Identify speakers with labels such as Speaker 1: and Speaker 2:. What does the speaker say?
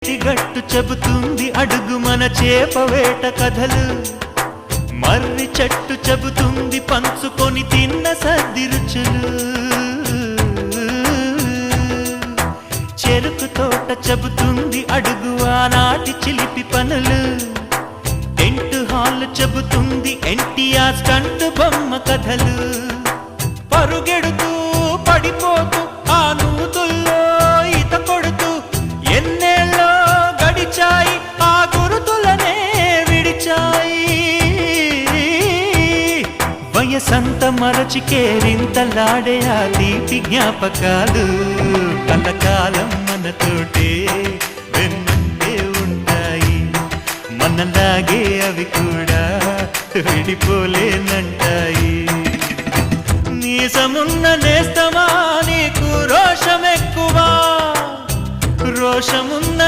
Speaker 1: ఏటిగట్టు చెబుతుంది అడుగు మన చేపవేట కథలు, మర్రి చెట్టు చెబుతుంది పంచుకొని తిన్న సద్ది రుచులు, చెరుకు తోట చెబుతుంది అడుగు ఆనాటి చిలిపి పనులు, టెంట్ హాల్ చెబుతుంది ఎన్టీఆర్ స్టంట్ బొమ్మ కథలు, పరుగెడుతూ పడిపోతూ ఆ నూతుల్లో ఈత కొడుతూ ఎన్నేళ్ళో గడిచాయి ఆ గురుతులనే విడిచాయి. వయసంత మరచి కేరింతలాడే ఆ తీపి జ్ఞాపకాలు కలకాలం మనతోటే వెన్నంటే ఉంటాయి, మనలాగే అవి కూడా విడిపోలేనంటాయి. నీసమున్న నేస్తమా నీకు రోషమెక్కువా, రోషమున్న